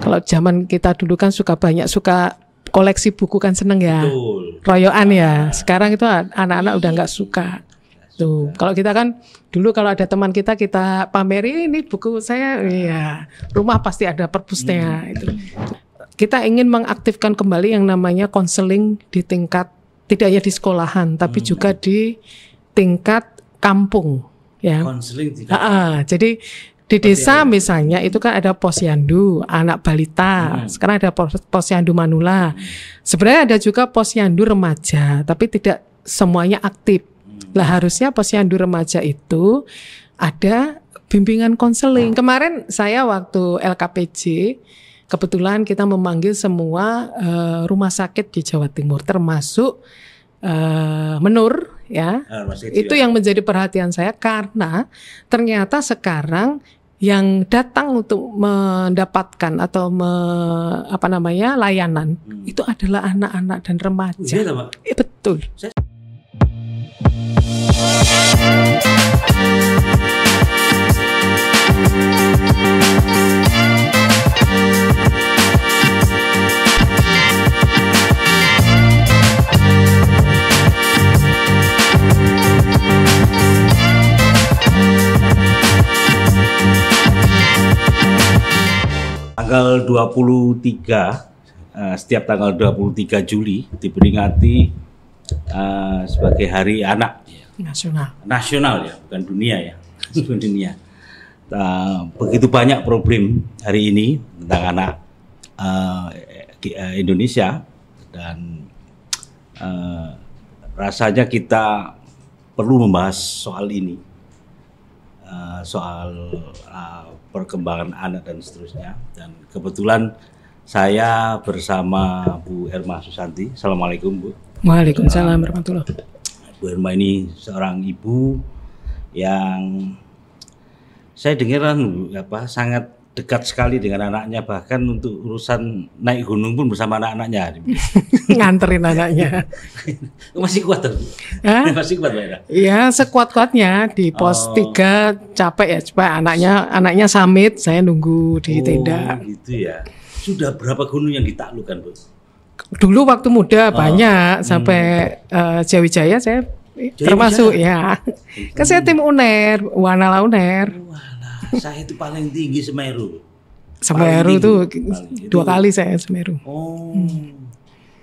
Kalau zaman kita dulu kan suka koleksi buku kan seneng ya. Betul. Royoan ya. Sekarang itu anak-anak udah nggak suka. Tuh, kalau kita kan dulu kalau ada teman kita pameri ini buku saya, ya rumah pasti ada perpusnya itu. Kita ingin mengaktifkan kembali yang namanya konseling di tingkat tidak hanya di sekolahan, tapi juga di tingkat kampung, ya. Konseling Jadi di desa misalnya itu kan ada posyandu anak balita, sekarang ada posyandu manula. Sebenarnya ada juga posyandu remaja, tapi tidak semuanya aktif. Lah harusnya posyandu remaja itu ada bimbingan konseling. Kemarin saya waktu LKPJ kebetulan kita memanggil semua rumah sakit di Jawa Timur termasuk Menur ya. Itu yang menjadi perhatian saya karena ternyata sekarang yang datang untuk mendapatkan atau layanan itu adalah anak-anak dan remaja. Iya, Pak? Betul. Tanggal 23, setiap tanggal 23 Juli diperingati sebagai Hari Anak Nasional ya, bukan dunia ya, bukan dunia. Begitu banyak problem hari ini tentang anak Indonesia dan rasanya kita perlu membahas soal ini, soal perkembangan anak dan seterusnya. Dan kebetulan saya bersama Bu Herma Susanti. Assalamualaikum, Bu. Waalaikumsalam warahmatullahi wabarakatuh. Bu Herma ini seorang ibu yang saya dengar sangat dekat sekali dengan anaknya, bahkan untuk urusan naik gunung pun bersama anak-anaknya. Nganterin anaknya. Masih kuat tuh? Masih kuat, Mbak? Iya, sekuat-kuatnya di pos 3 capek ya, coba anaknya summit, saya nunggu di tenda. Gitu ya. Sudah berapa gunung yang ditaklukkan, Bu? Dulu waktu muda banyak sampai Jawijaya saya termasuk ya. Kan saya tim UNER, Wanala UNER. Saya itu paling tinggi Semeru. Semeru tuh 2 kali saya Semeru.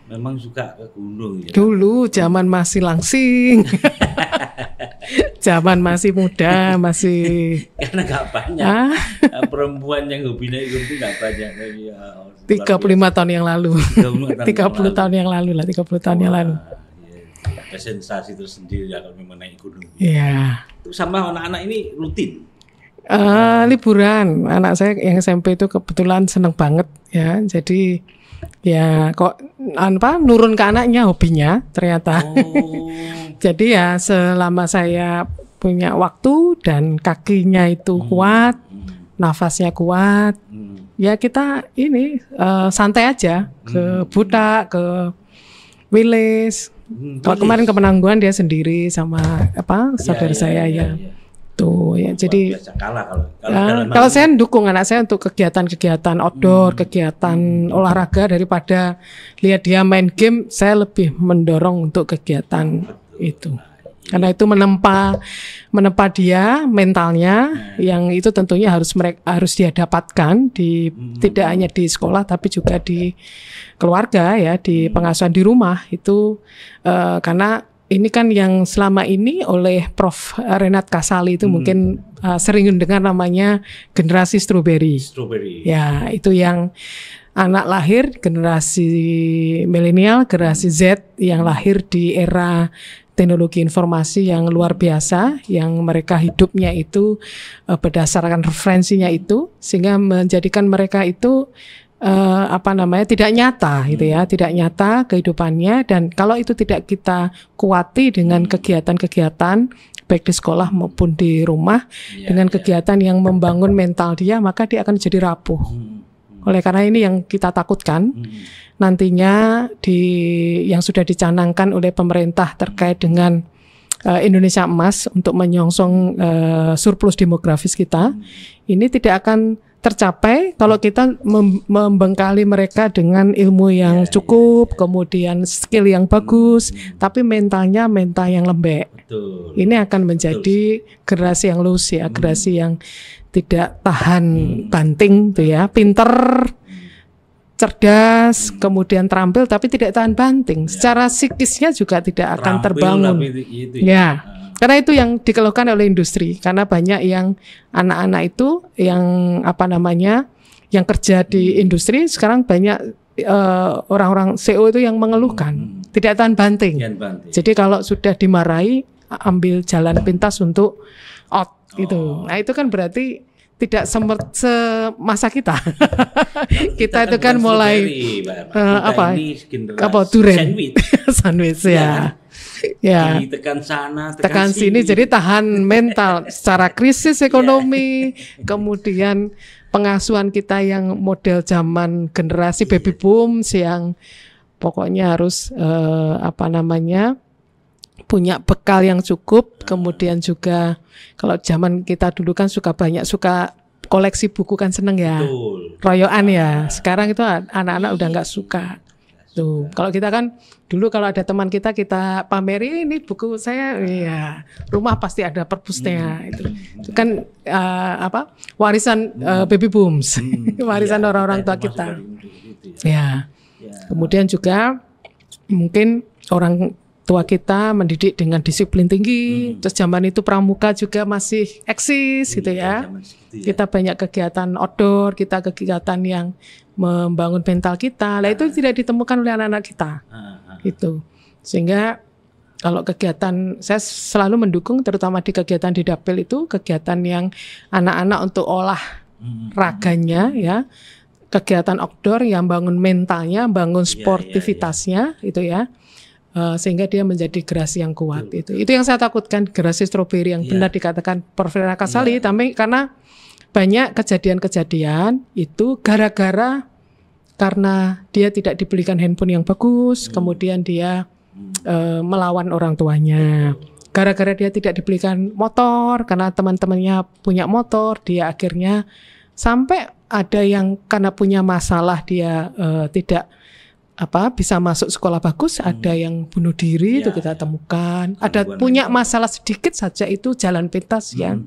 Memang suka ke gunung ya. Dulu zaman masih langsing. Zaman masih muda, masih karena gak banyak perempuan yang hobi naik gunung itu gak banyak. 35 tahun yang lalu. 30 tahun yang lalu lah, 30 tahun yang lalu. Ada sensasi tersendiri kalau memang naik gunung. Iya. Itu sama anak-anak ini rutin. Liburan, anak saya yang SMP itu kebetulan seneng banget ya, jadi ya kok nurun ke anaknya hobinya ternyata. Jadi ya selama saya punya waktu dan kakinya itu kuat, nafasnya kuat, ya kita ini santai aja ke Buta, ke Wilis. Kalau kemarin ke Penangguhan dia sendiri sama saudara saya ya. Tuh ya, jadi kalau saya dukung anak saya untuk kegiatan-kegiatan outdoor, kegiatan olahraga daripada lihat dia main game, saya lebih mendorong untuk kegiatan itu. Karena itu menempa dia mentalnya, yang itu tentunya harus dia dapatkan tidak hanya di sekolah tapi juga di keluarga ya, di pengasuhan di rumah itu karena ini kan yang selama ini oleh Prof. Renat Kasali itu mungkin sering dengar namanya generasi strawberry. Ya, itu yang anak lahir generasi milenial, generasi Z yang lahir di era teknologi informasi yang luar biasa, yang mereka hidupnya itu berdasarkan referensinya itu, sehingga menjadikan mereka itu tidak nyata gitu ya, tidak nyata kehidupannya. Dan kalau itu tidak kita kuati dengan kegiatan-kegiatan baik di sekolah maupun di rumah, dengan kegiatan yang membangun mental dia, maka dia akan jadi rapuh. Oleh karena ini yang kita takutkan nantinya yang sudah dicanangkan oleh pemerintah terkait dengan Indonesia Emas untuk menyongsong surplus demografis kita, ini tidak akan tercapai kalau kita membekali mereka dengan ilmu yang cukup, kemudian skill yang bagus, tapi mental yang lembek. Betul. Ini akan menjadi generasi yang loose ya, generasi yang tidak tahan banting tuh ya, pinter, cerdas, kemudian terampil tapi tidak tahan banting. Secara psikisnya juga tidak akan terbangun. Ya. Karena itu yang dikeluhkan oleh industri, karena banyak yang anak-anak itu yang yang kerja di industri sekarang banyak orang-orang CEO itu yang mengeluhkan tidak tahan banting. Jadi kalau sudah dimarahi ambil jalan pintas untuk out gitu. Nah itu kan berarti tidak semasa kita. Kita itu kan mulai duren sandwich ya. Ya, tekan sana, tekan sini, jadi tahan mental secara krisis ekonomi, kemudian pengasuhan kita yang model zaman generasi baby boom yang pokoknya harus punya bekal yang cukup, kemudian juga kalau zaman kita dulu kan suka koleksi buku kan seneng ya, royoan ya. Sekarang itu anak-anak udah nggak suka. Tuh, kalau kita kan dulu kalau ada teman kita pameri ini buku saya, ya rumah pasti ada perpusnya itu kan warisan baby booms, warisan orang-orang tua kita. Ya, kemudian juga mungkin orang tua kita mendidik dengan disiplin tinggi. Terus zaman itu pramuka juga masih eksis gitu ya. Kita banyak kegiatan outdoor, kita kegiatan yang membangun mental kita. Lah itu tidak ditemukan oleh anak-anak kita. Gitu. Sehingga kalau kegiatan saya selalu mendukung terutama di kegiatan di Dapil itu kegiatan yang anak-anak untuk olah raganya ya. Kegiatan outdoor yang bangun mentalnya, bangun sportivitasnya itu ya. Sehingga dia menjadi generasi yang kuat. Itu yang saya takutkan, generasi stroberi yang benar dikatakan Prof. Kasali, tapi karena banyak kejadian-kejadian itu karena dia tidak dibelikan handphone yang bagus, kemudian dia melawan orang tuanya. Gara-gara dia tidak dibelikan motor, karena teman-temannya punya motor, dia akhirnya sampai ada yang karena punya masalah dia tidak bisa masuk sekolah bagus, ada yang bunuh diri itu kita temukan. Ada punya masalah sedikit saja itu jalan pintas yang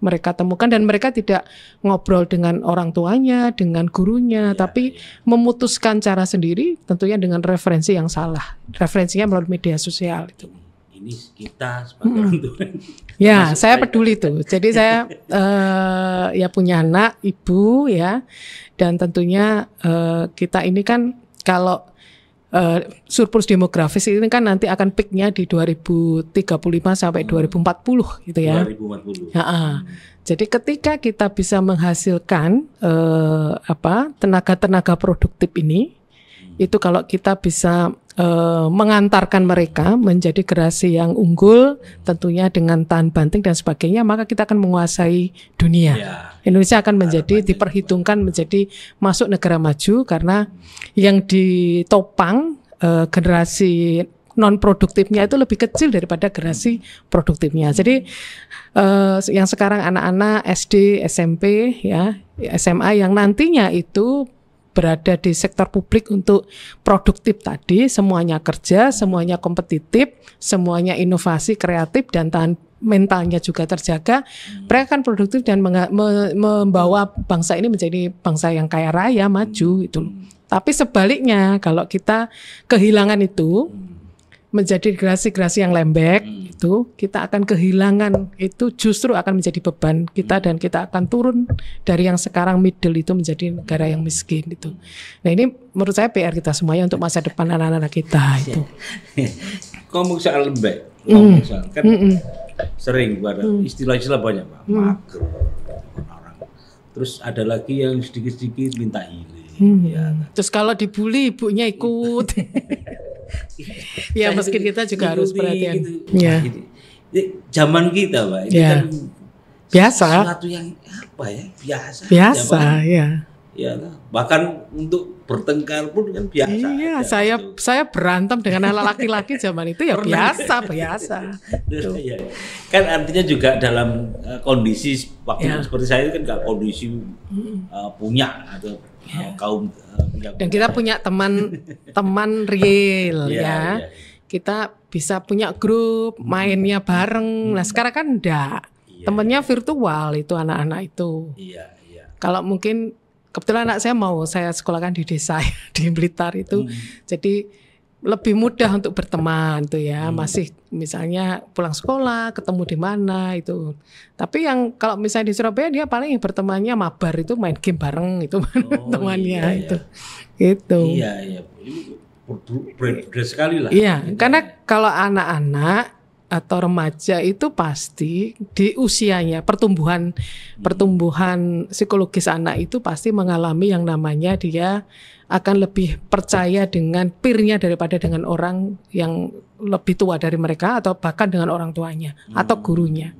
mereka temukan dan mereka tidak ngobrol dengan orang tuanya, dengan gurunya, tapi memutuskan cara sendiri tentunya dengan referensi yang salah. Referensinya melalui media sosial itu. Ini kita sebagai orang tua. Ya, saya peduli tuh. Jadi saya ya punya anak, ibu ya, dan tentunya kita ini kan kalau surplus demografis ini kan nanti akan peaknya di 2035 sampai 2040 gitu ya. 2040. Jadi ketika kita bisa menghasilkan tenaga-tenaga produktif ini, itu kalau kita bisa mengantarkan mereka menjadi generasi yang unggul, tentunya dengan tahan banting dan sebagainya, maka kita akan menguasai dunia. Indonesia akan menjadi diperhitungkan menjadi masuk negara maju karena yang ditopang generasi non produktifnya itu lebih kecil daripada generasi produktifnya. Jadi yang sekarang anak-anak SD, SMP, ya SMA yang nantinya itu berada di sektor publik untuk produktif tadi, semuanya kerja, semuanya kompetitif, semuanya inovasi, kreatif, dan tahan mentalnya juga terjaga, mereka akan produktif dan membawa bangsa ini menjadi bangsa yang kaya raya, maju itu. Tapi sebaliknya, kalau kita kehilangan itu, menjadi generasi-generasi yang lembek, itu kita akan kehilangan, itu justru akan menjadi beban kita dan kita akan turun dari yang sekarang middle itu menjadi negara yang miskin itu. Nah ini menurut saya PR kita semuanya untuk masa depan anak-anak kita itu. Ngomong soal lembek, kan sering pada istilah-istilah banyak Pak, mager orang. Terus ada lagi yang sedikit-sedikit minta healing. Ya. Terus kalau dibully ibunya ikut. Ya meski kita juga harus perhatian. Gitu. Ya. Zaman kita, Pak, ini kan biasa. Sesuatu yang apa ya? Biasa ya. Ya, bahkan untuk bertengkar pun kan biasa. Iya, saya berantem dengan anak laki-laki zaman itu ya biasa. Ya. Kan artinya juga dalam kondisi waktu seperti saya kan nggak kondisi punya atau kaum punya. Dan kita punya teman real ya. Kita bisa punya grup, mainnya bareng. Nah, sekarang kan enggak. Temennya virtual itu anak-anak itu. Iya. Kalau mungkin kebetulan anak saya sekolahkan di desa di Blitar itu, jadi lebih mudah untuk berteman tuh ya. Masih misalnya pulang sekolah ketemu di mana itu. Tapi yang kalau misalnya di Surabaya dia paling bertemannya mabar itu main game bareng itu temannya itu. Gitu. Iya. Berbeda sekali lah. Iya, karena kalau anak-anak atau remaja itu pasti di usianya pertumbuhan psikologis anak itu pasti mengalami yang namanya dia akan lebih percaya dengan peer-nya daripada dengan orang yang lebih tua dari mereka atau bahkan dengan orang tuanya atau gurunya.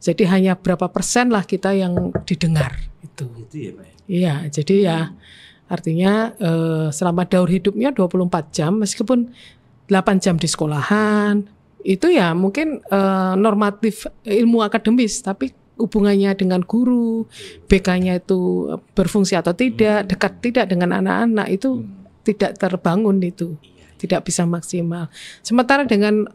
Jadi hanya berapa persen lah kita yang didengar itu. Itu ya, Pak. Iya, jadi ya artinya selama daur hidupnya 24 jam meskipun 8 jam di sekolahan itu ya mungkin normatif ilmu akademis, tapi hubungannya dengan guru, BK-nya itu berfungsi atau tidak, dekat tidak dengan anak-anak itu tidak terbangun itu, tidak bisa maksimal. Sementara dengan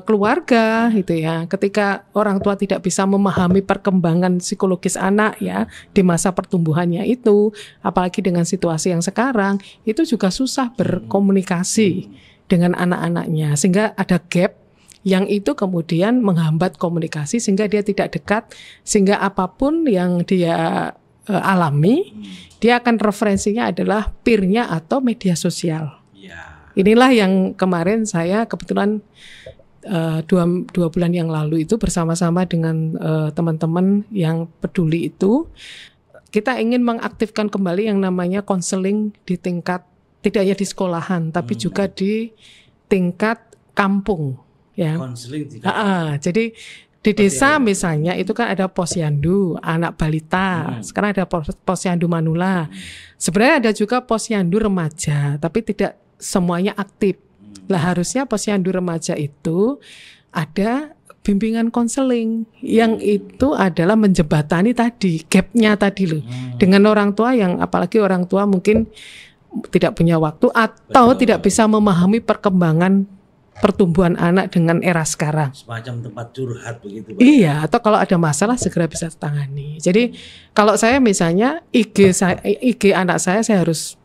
keluarga gitu ya, ketika orang tua tidak bisa memahami perkembangan psikologis anak ya di masa pertumbuhannya itu, apalagi dengan situasi yang sekarang, itu juga susah berkomunikasi dengan anak-anaknya sehingga ada gap yang itu kemudian menghambat komunikasi sehingga dia tidak dekat, sehingga apapun yang dia alami dia akan referensinya adalah peer-nya atau media sosial. Inilah yang kemarin saya kebetulan 2 bulan yang lalu itu bersama-sama dengan teman-teman yang peduli itu kita ingin mengaktifkan kembali yang namanya konseling di tingkat tidak hanya di sekolahan tapi juga di tingkat kampung. Ya. Jadi di desa misalnya itu kan ada posyandu anak balita, sekarang ada posyandu manula. Sebenarnya ada juga posyandu remaja, tapi tidak semuanya aktif. Lah harusnya posyandu remaja itu ada bimbingan konseling yang itu adalah menjembatani tadi gapnya tadi loh dengan orang tua yang apalagi orang tua mungkin tidak punya waktu atau tidak bisa memahami perkembangan pertumbuhan anak dengan era sekarang. Semacam tempat curhat begitu, Pak. Iya, atau kalau ada masalah segera bisa tangani. Jadi kalau saya misalnya IG anak saya harus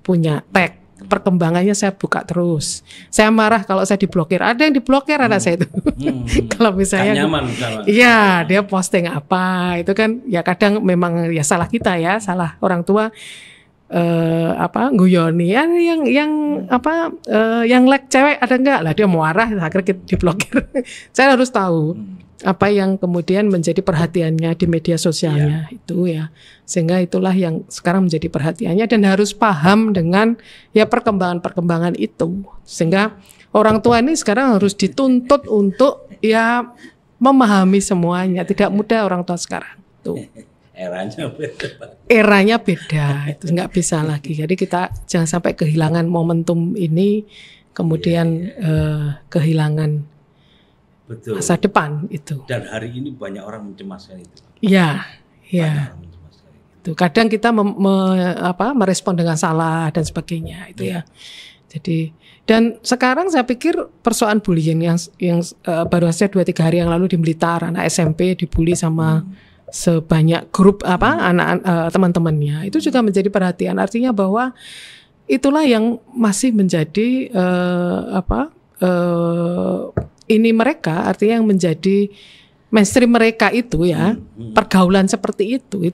punya tag. Perkembangannya saya buka terus. Saya marah kalau saya diblokir. Ada yang diblokir anak saya itu. Kalau misalnya iya, dia posting apa, itu kan ya kadang memang ya salah kita ya, salah orang tua. Guyoni yang like cewek ada enggak lah, dia marah akhirnya diblokir. Saya harus tahu apa yang kemudian menjadi perhatiannya di media sosialnya itu ya, sehingga itulah yang sekarang menjadi perhatiannya dan harus paham dengan ya perkembangan itu, sehingga orang tua ini sekarang harus dituntut untuk ya memahami semuanya. Tidak mudah orang tua sekarang tuh. Eranya beda, itu nggak bisa lagi. Jadi kita jangan sampai kehilangan momentum ini, kemudian kehilangan masa depan itu. Dan hari ini banyak orang mencemaskan itu. Iya. Itu kadang kita merespon dengan salah dan sebagainya itu ya. Jadi dan sekarang saya pikir persoalan bullying yang baru saja 2-3 hari yang lalu di Blitar, anak SMP dibully sama sebanyak grup anak teman-temannya, itu juga menjadi perhatian. Artinya bahwa itulah yang masih menjadi ini mereka, artinya yang menjadi mainstream mereka itu ya, pergaulan seperti itu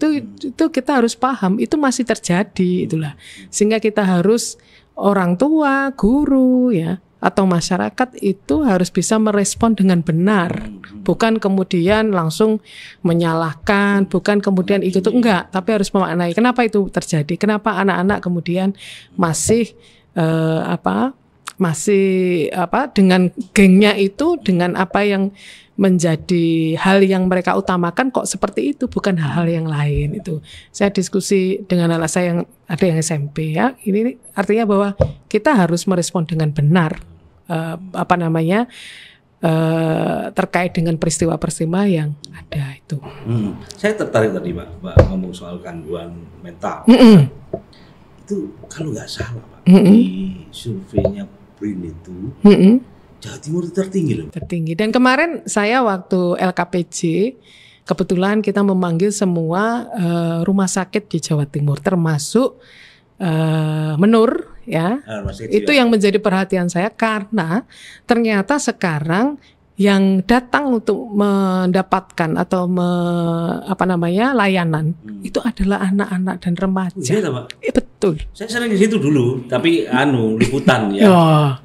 kita harus paham itu masih terjadi itulah, sehingga kita harus orang tua, guru ya atau masyarakat itu harus bisa merespon dengan benar, bukan kemudian langsung menyalahkan, bukan kemudian itu enggak, tapi harus memaknai kenapa itu terjadi, kenapa anak-anak kemudian masih masih dengan gengnya itu, dengan apa yang menjadi hal yang mereka utamakan kok seperti itu, bukan hal-hal yang lain. Itu saya diskusi dengan anak saya yang ada yang SMP ya. Ini artinya bahwa kita harus merespon dengan benar terkait dengan peristiwa-peristiwa yang ada itu. Saya tertarik tadi Mbak ngomong soal gangguan mental. Itu kalau nggak salah Pak, di surveinya BRIN itu Jawa Timur itu tertinggi loh. Tertinggi. Dan kemarin saya waktu LKPJ kebetulan kita memanggil semua rumah sakit di Jawa Timur termasuk Menur ya. Itu yang menjadi perhatian saya karena ternyata sekarang yang datang untuk mendapatkan atau layanan itu adalah anak-anak dan remaja. Iya, Pak. Betul. Saya sering di situ dulu, tapi liputan ya.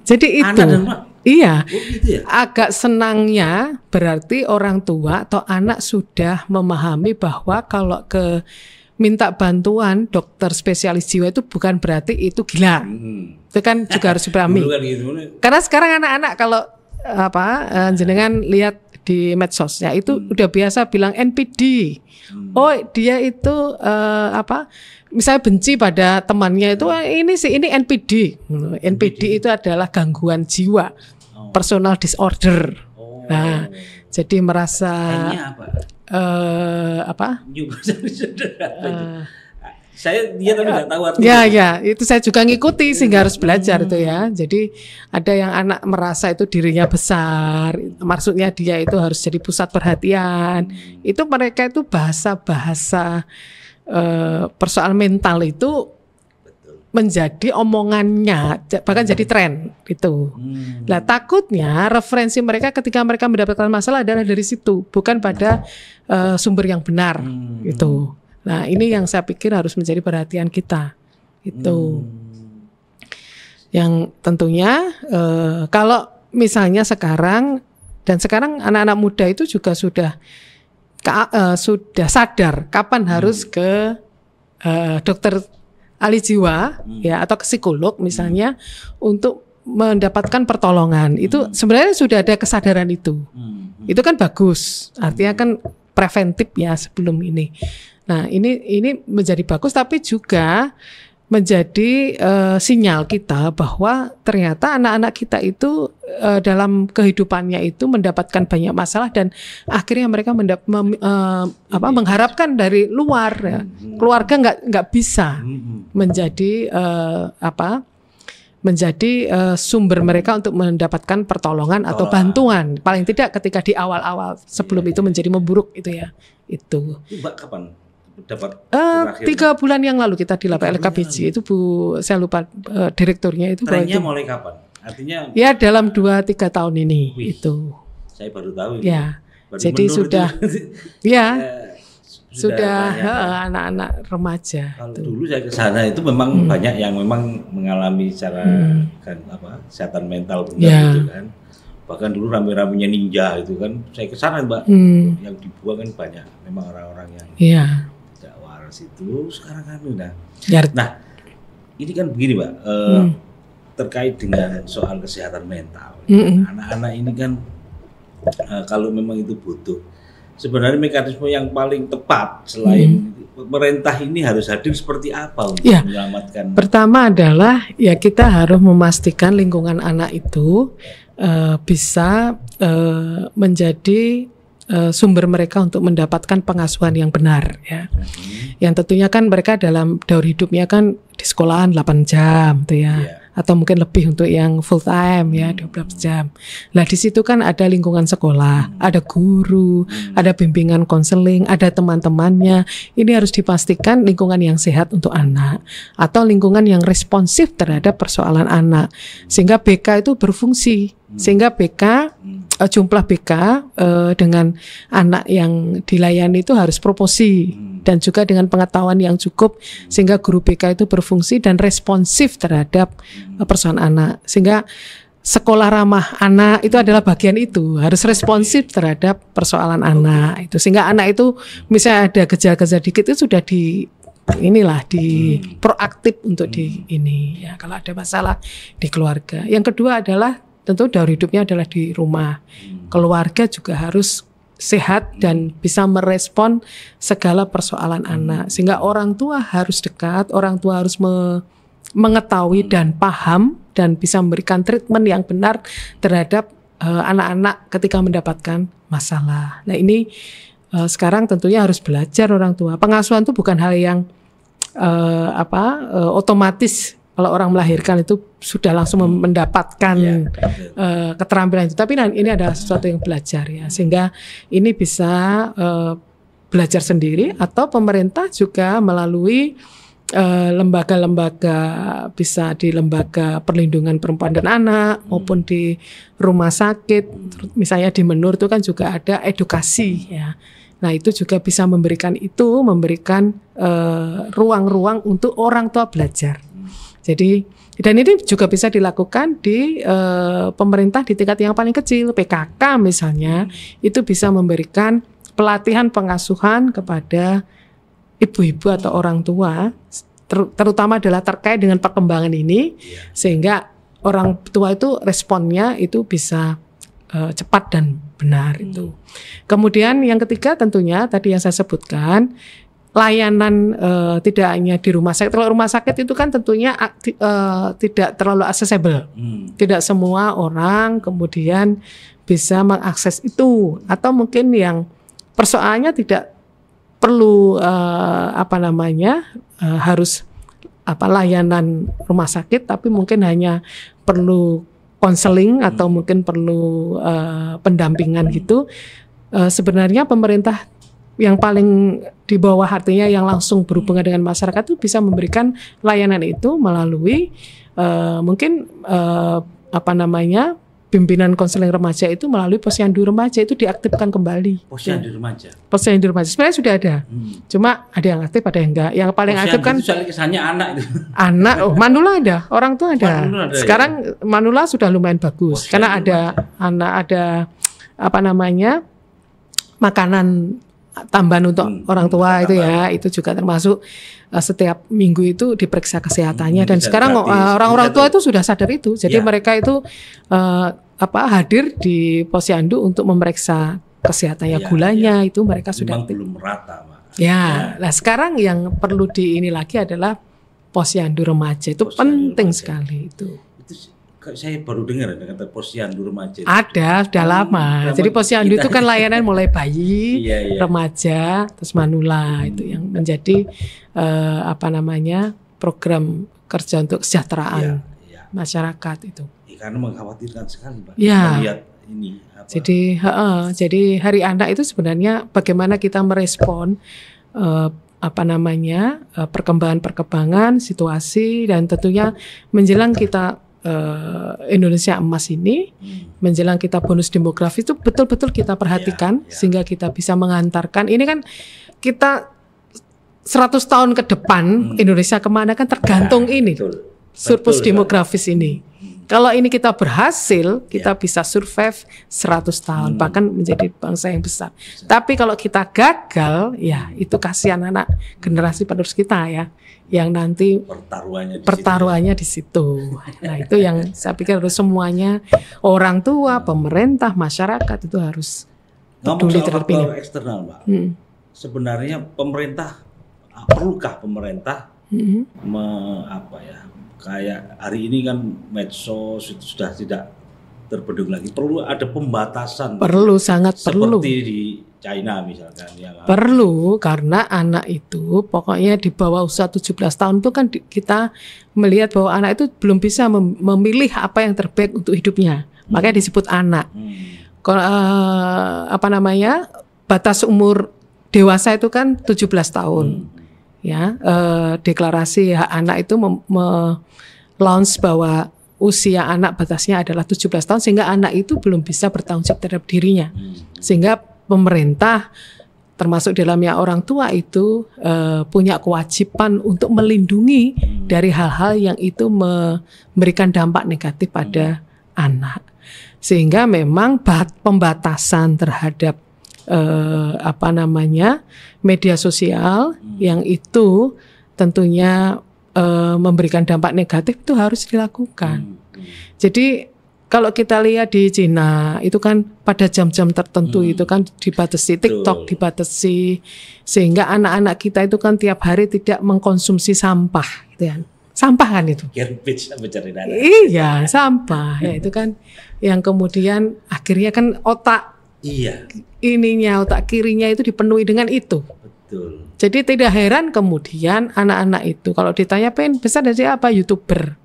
Jadi itu. Anak dan Pak. Iya. Gitu ya? Agak senangnya berarti orang tua atau anak sudah memahami bahwa kalau minta bantuan dokter spesialis jiwa itu bukan berarti itu gila. Itu kan juga harus dipahami. Gitu. Karena sekarang anak-anak kalau jenengan lihat di medsos ya itu udah biasa bilang NPD. Oh, dia itu misalnya benci pada temannya itu ini NPD. NPD itu adalah gangguan jiwa, personal disorder. Nah, jadi merasa dia tapi nggak tahu artinya. Ya, itu saya juga ngikuti sehingga harus belajar itu ya. Jadi ada yang anak merasa itu dirinya besar, maksudnya dia itu harus jadi pusat perhatian. Itu mereka itu bahasa-bahasa persoalan mental itu menjadi omongannya, bahkan jadi tren gitu. Nah takutnya referensi mereka ketika mereka mendapatkan masalah adalah dari situ, bukan pada sumber yang benar gitu. Nah ini yang saya pikir harus menjadi perhatian kita itu. Yang tentunya kalau misalnya sekarang anak-anak muda itu juga sudah sadar kapan harus ke dokter ahli jiwa ya atau ke psikolog misalnya untuk mendapatkan pertolongan. Itu sebenarnya sudah ada kesadaran itu. Itu kan bagus. Artinya kan preventif ya sebelum ini. Nah, ini menjadi bagus tapi juga menjadi sinyal kita bahwa ternyata anak-anak kita itu dalam kehidupannya itu mendapatkan banyak masalah dan akhirnya mereka mengharapkan dari luar ya. Keluarga nggak bisa menjadi sumber mereka untuk mendapatkan pertolongan atau bantuan paling tidak ketika di awal-awal sebelum itu menjadi memburuk itu ya itu. Mbak kapan dapat 3 bulan yang lalu kita di LKPJ itu saya lupa direkturnya itu. Trennya mulai kapan? Artinya ya dalam 2-3 tahun ini. Itu saya baru tahu ya. Jadi sudah sudah anak-anak remaja. Kalau dulu saya ke sana itu memang banyak yang memang mengalami secara kesehatan mental benar gitu kan. Bahkan dulu rame-ramenya ninja itu kan. Saya ke sana Mbak. Yang dibuang kan banyak memang orang-orang yang tidak waras itu. Sekarang kan udah. Nah, ini kan begini Mbak. Terkait dengan soal kesehatan mental. Anak-anak ini kan kalau memang itu butuh, sebenarnya mekanisme yang paling tepat selain pemerintah ini harus hadir seperti apa untuk menyelamatkan? Pertama adalah ya kita harus memastikan lingkungan anak itu bisa menjadi sumber mereka untuk mendapatkan pengasuhan yang benar ya. Yang tentunya kan mereka dalam daur hidupnya kan di sekolahan 8 jam tuh ya. Atau mungkin lebih untuk yang full time ya 12 jam. Nah di situ kan ada lingkungan sekolah, ada guru, ada bimbingan konseling, ada teman-temannya. Ini harus dipastikan lingkungan yang sehat untuk anak atau lingkungan yang responsif terhadap persoalan anak sehingga BK itu berfungsi. Sehingga BK jumlah BK dengan anak yang dilayani itu harus proporsi dan juga dengan pengetahuan yang cukup sehingga guru BK itu berfungsi dan responsif terhadap persoalan anak. Sehingga sekolah ramah anak itu adalah bagian itu, harus responsif terhadap persoalan anak itu. Sehingga anak itu misalnya ada gejala-gejala dikit itu sudah inilah di proaktif untuk di ini ya kalau ada masalah di keluarga. Yang kedua adalah tentu daur hidupnya adalah di rumah. Keluarga juga harus sehat dan bisa merespon segala persoalan anak. Sehingga orang tua harus dekat, orang tua harus mengetahui dan paham dan bisa memberikan treatment yang benar terhadap anak-anak ketika mendapatkan masalah. Nah ini sekarang tentunya harus belajar orang tua. Pengasuhan itu bukan hal yang otomatis kalau orang melahirkan itu sudah langsung mendapatkan keterampilan itu. Tapi ini adalah sesuatu yang belajar ya, sehingga ini bisa belajar sendiri atau pemerintah juga melalui lembaga-lembaga, bisa di lembaga perlindungan perempuan dan anak maupun di rumah sakit, misalnya di Menur itu kan juga ada edukasi ya. Nah itu juga bisa memberikan ruang-ruang untuk orang tua belajar. Jadi dan ini juga bisa dilakukan di pemerintah di tingkat yang paling kecil, PKK misalnya, itu bisa memberikan pelatihan pengasuhan kepada ibu-ibu atau orang tua, terutama adalah terkait dengan perkembangan ini, sehingga orang tua itu responnya itu bisa cepat dan benar itu. Kemudian yang ketiga tentunya tadi yang saya sebutkan, layanan tidak hanya di rumah sakit. Kalau rumah sakit itu kan tentunya tidak terlalu accessible. Tidak semua orang kemudian bisa mengakses itu, atau mungkin yang persoalannya tidak perlu harus layanan rumah sakit, tapi mungkin hanya perlu konseling atau mungkin perlu pendampingan gitu. Sebenarnya pemerintah yang paling di bawah, artinya yang langsung berhubungan dengan masyarakat itu bisa memberikan layanan itu melalui mungkin pimpinan konseling remaja itu melalui posyandu remaja itu diaktifkan kembali. Posyandu remaja. Posyandu remaja sebenarnya sudah ada, cuma ada yang aktif, ada yang enggak. Yang paling aktif kan kesannya anak itu. Anak, Manula ada, orang tua ada. Sekarang ya? Manula sudah lumayan bagus karena ada makanan tambahan untuk orang tua itu ya, itu juga termasuk setiap minggu itu diperiksa kesehatannya dan sekarang orang-orang tua itu sudah sadar itu, jadi mereka itu hadir di posyandu untuk memeriksa kesehatannya, gulanya itu mereka sudah belum merata, Pak. Nah sekarang yang perlu ini lagi adalah posyandu remaja itu penting sekali itu. Saya baru dengar kata posyandu remaja. Ada, sudah lama. Jadi posyandu itu kan layanan mulai bayi, remaja, terus manula itu yang menjadi program kerja untuk kesejahteraan masyarakat itu. Karena mengkhawatirkan sekali, Pak. Ya. Lihat ini. Jadi Hari Anak itu sebenarnya bagaimana kita merespon perkembangan situasi, dan tentunya menjelang kita Indonesia Emas ini, menjelang kita bonus demografi itu betul-betul kita perhatikan sehingga kita bisa mengantarkan ini kan kita 100 tahun ke depan Indonesia kemana kan tergantung ini surplus demografis ini. Kalau ini kita berhasil, kita bisa survive 100 tahun, bahkan menjadi bangsa yang besar. Tapi kalau kita gagal, ya itu kasihan anak generasi penerus kita ya, yang nanti pertaruhannya di situ. Nah itu yang saya pikir harus semuanya, orang tua, pemerintah, masyarakat itu harus peduli terhadap ini. Ngomong soal eksternal, Mbak. Sebenarnya perlukah pemerintah kayak hari ini kan medsos itu sudah tidak terbendung lagi. Perlu ada pembatasan. Perlu, sangat perlu. Seperti di China misalkan. Perlu, karena anak itu pokoknya di bawah usia 17 tahun itu kan kita melihat bahwa anak itu belum bisa memilih apa yang terbaik untuk hidupnya. Makanya disebut anak. Batas umur dewasa itu kan 17 tahun. Ya, deklarasi hak anak itu launch bahwa usia anak batasnya adalah 17 tahun, sehingga anak itu belum bisa bertanggung jawab terhadap dirinya. Sehingga pemerintah termasuk dalamnya orang tua itu punya kewajiban untuk melindungi dari hal-hal yang itu memberikan dampak negatif pada anak. Sehingga memang pembatasan terhadap media sosial yang itu tentunya memberikan dampak negatif itu harus dilakukan. Jadi kalau kita lihat di Cina itu kan pada jam-jam tertentu itu kan dibatasi TikTok, dibatasi sehingga anak-anak kita itu kan tiap hari tidak mengkonsumsi sampah gitu kan. Sampah kan itu. Iya, sampah. Ya itu kan yang kemudian akhirnya kan otak otak kirinya itu dipenuhi dengan itu. Betul. Jadi tidak heran kemudian anak-anak itu kalau ditanya pengen besar dari apa YouTuber.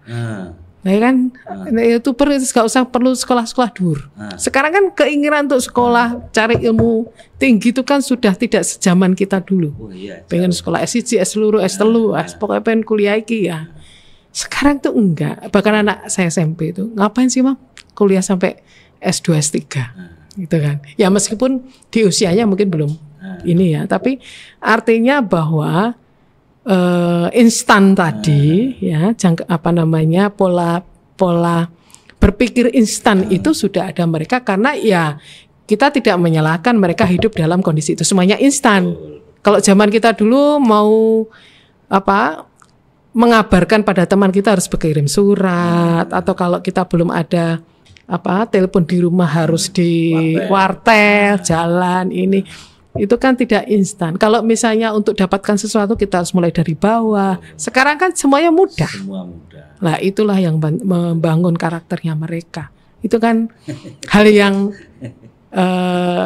Nah kan YouTuber itu gak usah perlu sekolah-sekolah dur. Sekarang kan keinginan untuk sekolah cari ilmu tinggi itu kan sudah tidak sejaman kita dulu. Pengen sekolah S1, S2, S3, pokoknya pengen kuliah iki ya. Sekarang tuh enggak. Bahkan anak saya SMP itu ngapain sih Mam kuliah sampai S2, S3 gitu kan. Ya meskipun di usianya mungkin belum ini ya, tapi artinya bahwa instan tadi ya pola berpikir instan itu sudah ada mereka karena ya kita tidak menyalahkan mereka hidup dalam kondisi itu semuanya instan. Kalau zaman kita dulu mau mengabarkan pada teman kita harus berkirim surat atau kalau kita belum ada telepon di rumah harus di wartel jalan ini. Itu kan tidak instan. Kalau misalnya untuk dapatkan sesuatu kita harus mulai dari bawah. Sekarang kan semuanya mudah. Semua mudah. Nah itulah yang membangun karakternya mereka. Itu kan hal yang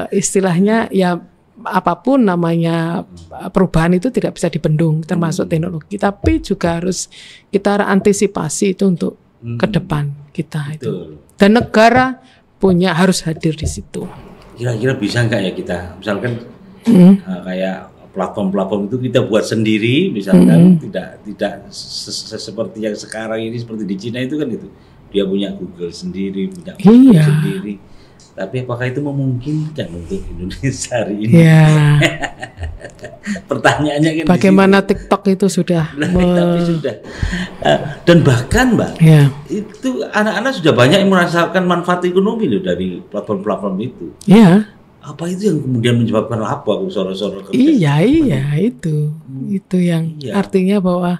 istilahnya ya apapun namanya perubahan itu tidak bisa dibendung termasuk teknologi. Tapi juga harus kita antisipasi itu untuk ke depan kita itu. Dan negara harus hadir di situ. Kira-kira bisa nggak ya kita misalkan kayak platform-platform itu kita buat sendiri misalkan tidak seperti yang sekarang ini seperti di Cina itu kan itu dia punya Google sendiri punya Facebook sendiri tapi apakah itu memungkinkan untuk Indonesia hari ini? Pertanyaannya kan bagaimana TikTok itu sudah dan bahkan Mbak itu anak-anak sudah banyak yang merasakan manfaat ekonomi loh dari platform-platform itu. Apa itu yang kemudian menyebabkan apa soro-soro kerja? Iya itu yang artinya bahwa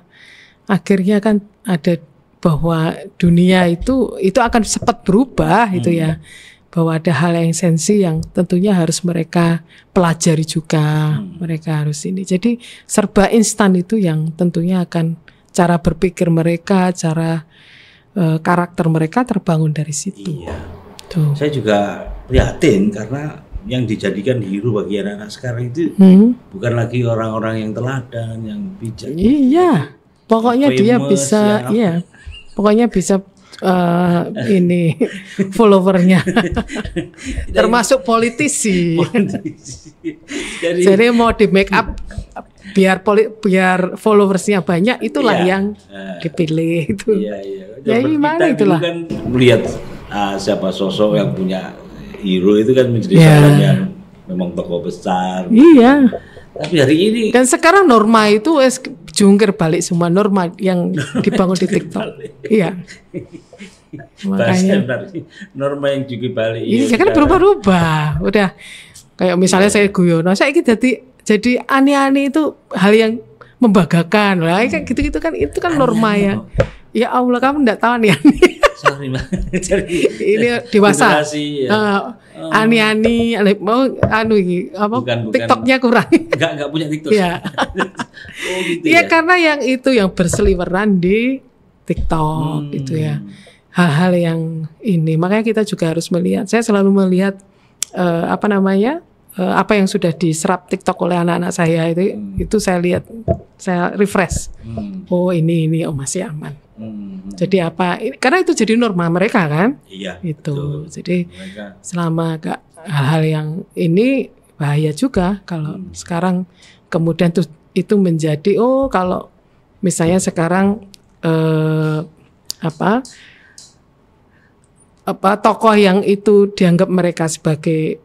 akhirnya kan ada bahwa dunia itu akan cepat berubah itu ya, bahwa ada hal yang esensi yang tentunya harus mereka pelajari juga, mereka harus ini. Jadi serba instan itu yang tentunya akan cara berpikir mereka, cara karakter mereka terbangun dari situ. Tuh. Saya juga prihatin karena yang dijadikan hero bagi anak-anak sekarang itu bukan lagi orang-orang yang teladan, yang bijak. Iya, pokoknya dia bisa, pokoknya bisa ini followernya, termasuk politisi. Jadi mau di make up biar followersnya banyak, itulah yang dipilih itu. Ya gimana itulah. Kan melihat siapa sosok yang punya hero itu kan menjadi seorang yang memang tokoh besar. Iya. Tapi hari ini dan sekarang norma itu jungkir balik semua norma yang dibangun di TikTok. Iya. Makanya norma yang jungkir balik. Iya kan berubah-ubah. Udah kayak misalnya saya guyono, saya jadi aneh-aneh itu hal yang membanggakan. Lah kayak gitu-gitu kan itu kan norma ya. Ya Allah kamu enggak tahu aneh-aneh. Sorry Mbak. Ini dewasa. Ani-ani mau TikToknya kurang. Enggak punya TikTok. Iya. Gitu ya. Karena yang itu yang berseliweran di TikTok gitu ya. Hal-hal yang ini. Makanya kita juga harus melihat. Saya selalu melihat apa yang sudah diserap TikTok oleh anak-anak saya itu saya lihat, saya refresh. Oh ini masih aman. Jadi karena itu jadi norma mereka kan? Iya. Itu. Betul. Jadi selama hal-hal yang ini bahaya juga kalau sekarang kemudian itu menjadi kalau misalnya sekarang tokoh yang itu dianggap mereka sebagai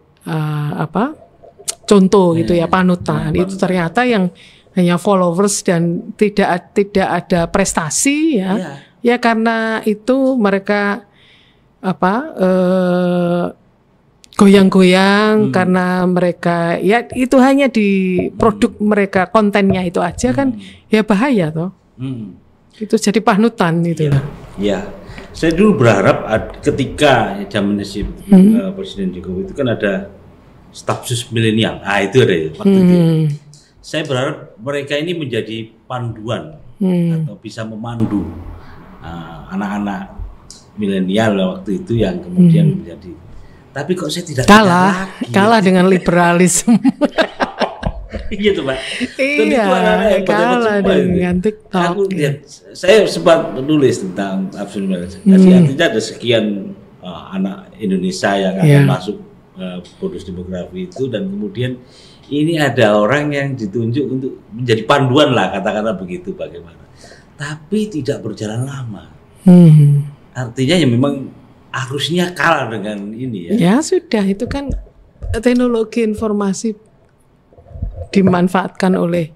contoh gitu ya, panutan itu ternyata yang hanya followers dan tidak ada prestasi ya karena itu mereka goyang-goyang karena mereka ya itu hanya di produk mereka, kontennya itu aja kan ya bahaya toh. Itu jadi panutan itu. Ya, saya dulu berharap ketika zaman Presiden Jokowi itu kan ada staf sus milenial. Itu ada ya, waktu itu. Saya berharap mereka ini menjadi panduan atau bisa memandu anak-anak milenial waktu itu yang kemudian menjadi. Tapi kok saya tidak kalah dengan liberalisme. Iya tuh Pak. Iya, kalah dengan TikTok. Saya sempat menulis tentang tafsir artinya ada sekian anak Indonesia yang akan masuk bonus demografi itu, dan kemudian ini ada orang yang ditunjuk untuk menjadi panduan lah, katakanlah begitu, bagaimana. Tapi tidak berjalan lama. Artinya ya memang harusnya kalah dengan ini ya. Ya sudah, itu kan teknologi informasi dimanfaatkan oleh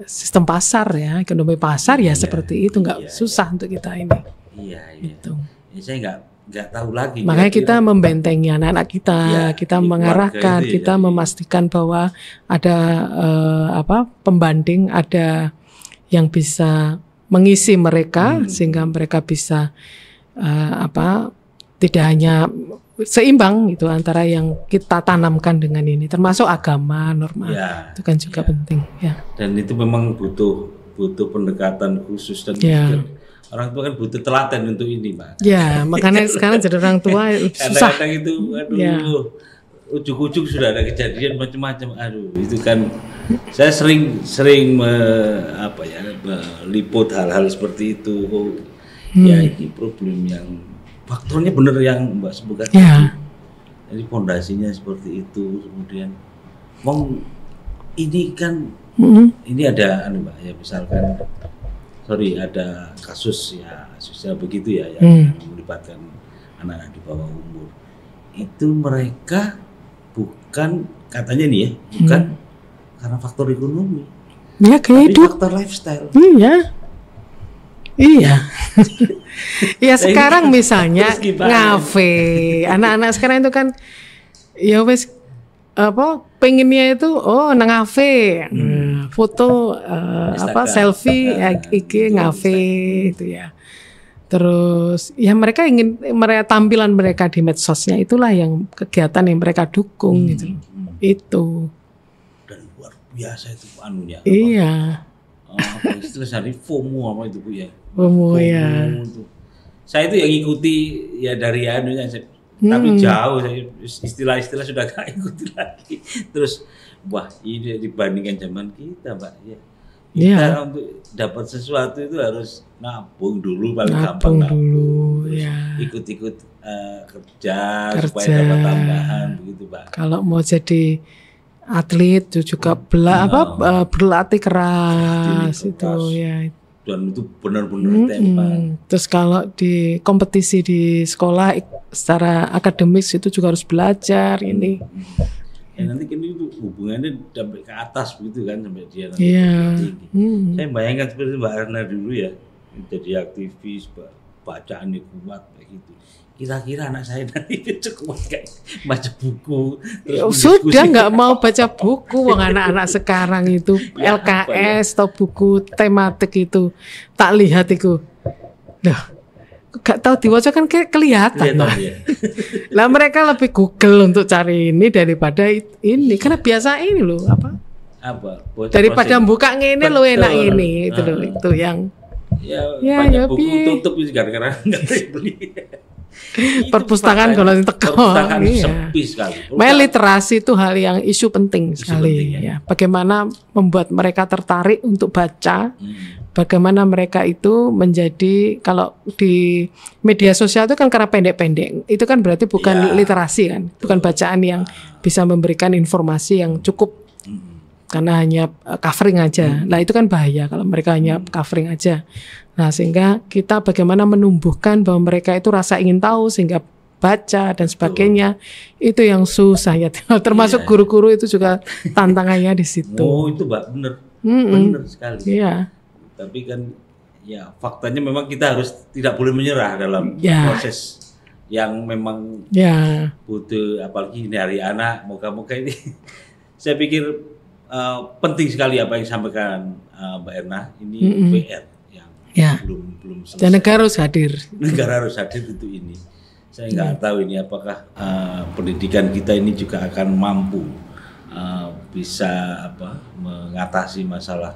sistem pasar ya, ekonomi pasar ya seperti itu, nggak susah untuk kita ini. Iya. Gitu. Ya, saya nggak tahu lagi. Makanya kita membentengi anak-anak kita, kita mengarahkan, kita memastikan bahwa ada pembanding, ada yang bisa mengisi mereka sehingga mereka bisa tidak hanya seimbang itu antara yang kita tanamkan dengan ini, termasuk agama, norma, itu kan juga penting ya. Dan itu memang butuh pendekatan khusus dan orang tua kan butuh telaten untuk ini, Pak. Ya, makanya sekarang jadi orang tua susah. Kadang-kadang itu, ujuk-ujuk sudah ada kejadian macam-macam. Itu kan saya sering meliput hal-hal seperti itu. Ya ini problem yang faktornya benar yang Mbak sebutkan. Jadi fondasinya seperti itu. Kemudian ini kan ini ada Mbak ya, misalkan ada kasusnya begitu ya yang melibatkan anak-anak di bawah umur. Itu mereka bukan katanya nih ya, bukan karena faktor ekonomi. Ya, tapi faktor lifestyle. Iya. Ya sekarang misalnya ngafe, anak-anak sekarang itu kan ya wes pengennya itu nang ngafe, foto selfie IG ngafe itu ya. Terus ya mereka ingin tampilan mereka di medsosnya, itulah yang kegiatan yang mereka dukung gitu. Itu. Dan luar biasa itu anunya. Iya. Istilah dari FOMO apa itu Bu ya? FOMO ya. Saya itu yang ikuti ya dari anunya, tapi jauh saya istilah-istilah sudah gak ikuti lagi. Terus wah ini dibandingkan zaman kita Pak ya. Kita untuk dapat sesuatu itu harus nabung dulu, paling gampang nabung. Ikut-ikut kerja supaya dapat tambahan begitu Pak. Kalau mau jadi atlet itu juga berlatih keras itu ya. Dan itu benar-benar tempat. Terus kalau di kompetisi di sekolah secara akademis itu juga harus belajar ini. Ya nanti kan itu hubungannya sampai ke atas begitu kan, sampai dia nanti tinggi. Saya bayangkan seperti Mbak Erna dulu ya, jadi aktivis, bacaannya kuat kayak gitu. Kira-kira anak saya nanti cukup kayak baca buku. Sudah nggak mau baca buku, anak-anak sekarang itu LKS atau buku tematik itu tak lihat itu. Gak tahu diwaca kan kelihatan. Lah mereka lebih Google untuk cari ini daripada ini, karena biasa ini loh daripada buka ngene lo enak ini itu loh, itu yang banyak buku tutup gara-gara nggak beli. Perpustakaan kalau perpustakaan sepi sekali. Literasi itu hal yang isu penting sekali ya. Bagaimana membuat mereka tertarik untuk baca. Bagaimana mereka itu menjadi, kalau di media sosial itu kan karena pendek-pendek, itu kan berarti bukan literasi kan, bukan bacaan yang bisa memberikan informasi yang cukup, karena hanya covering aja. Nah itu kan bahaya kalau mereka hanya covering aja. Nah sehingga kita bagaimana menumbuhkan bahwa mereka itu rasa ingin tahu sehingga baca dan sebagainya, itu yang susah ya. Termasuk guru-guru itu juga tantangannya di situ. Itu Mbak benar sekali. Iya. Tapi kan ya faktanya memang kita harus tidak boleh menyerah dalam proses yang memang butuh, apalagi ini hari anak, moga-moga ini saya pikir penting sekali apa yang disampaikan Mbak Erna, ini PR yang belum selesai. Dan negara harus hadir. Negara harus hadir untuk ini. Saya nggak tahu ini apakah pendidikan kita ini juga akan mampu bisa mengatasi masalah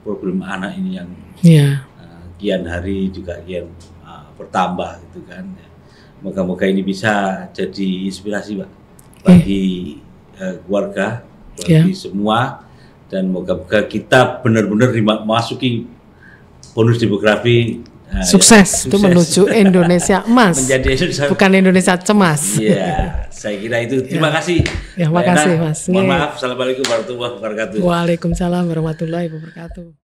problem anak ini yang kian hari juga kian bertambah gitu kan. Moga-moga ini bisa jadi inspirasi Pak bagi keluarga, bagi semua, dan moga-moga kita benar-benar dimasuki bonus demografi sukses itu menuju Indonesia emas, menjadi Indonesia, bukan Indonesia cemas. Iya, saya kira itu. Terima kasih. Ya, makasih Mas. Mohon maaf. Assalamualaikum warahmatullahi wabarakatuh. Waalaikumsalam warahmatullahi wabarakatuh.